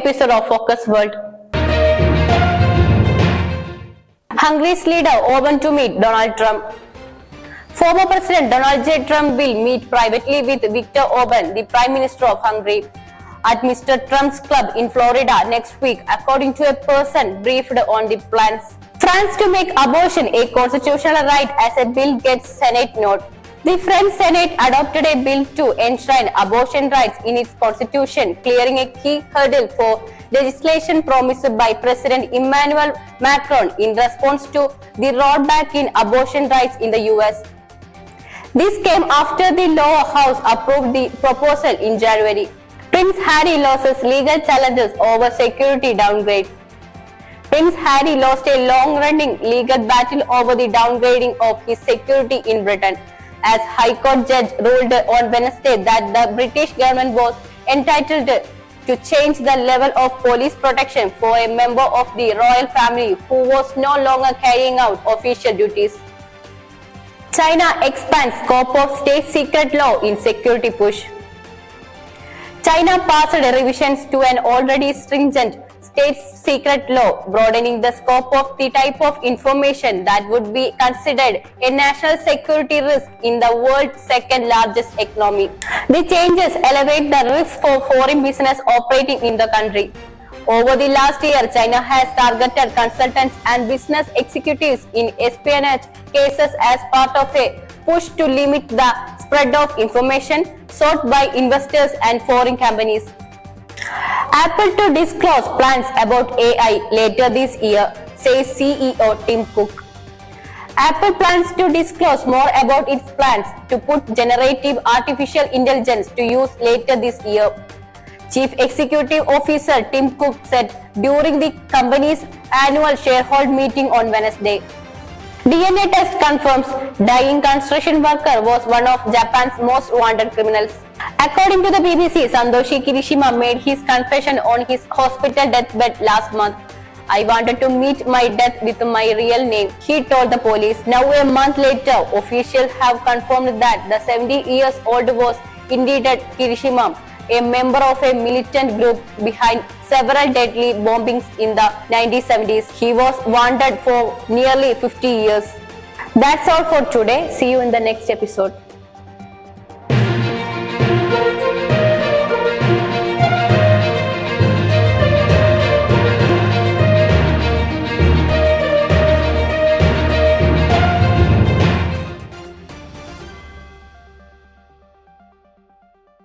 episode of Focus World. Hungary's leader open to meet Donald Trump. Former President Donald J. Trump will meet privately with Viktor Orban, the Prime Minister of Hungary, at Mr. Trump's club in Florida next week, according to a person briefed on the plans. France to make abortion a constitutional right as a bill gets Senate note. The French Senate adopted a bill to enshrine abortion rights in its constitution, clearing a key hurdle for legislation promised by President Emmanuel Macron in response to the rollback in abortion rights in the US. This came after the lower house approved the proposal in January. Prince Harry loses legal challenges over security downgrade. Prince Harry lost a long-running legal battle over the downgrading of his security in Britain, as High Court judge ruled on Wednesday that the British government was entitled to change the level of police protection for a member of the royal family who was no longer carrying out official duties. China expands scope of state secret law in security push. China passed revisions to an already stringent state secret law, broadening the scope of the type of information that would be considered a national security risk in the world's second largest economy. The changes elevate the risk for foreign business operating in the country. Over the last year, China has targeted consultants and business executives in espionage cases as part of a push to limit the spread of information sought by investors and foreign companies. Apple to disclose plans about AI later this year, says CEO Tim Cook. Apple plans to disclose more about its plans to put generative artificial intelligence to use later this year. Chief Executive Officer Tim Cook said during the company's annual shareholder meeting on Wednesday. DNA test confirms dying construction worker was one of Japan's most wanted criminals. According to the BBC, Santoshi Kirishima made his confession on his hospital deathbed last month. "I wanted to meet my death with my real name," he told the police. Now a month later, officials have confirmed that the 70-year-old was indeed Kirishima, a member of a militant group behind several deadly bombings in the 1970s. He was wanted for nearly 50 years. That's all for today. See you in the next episode.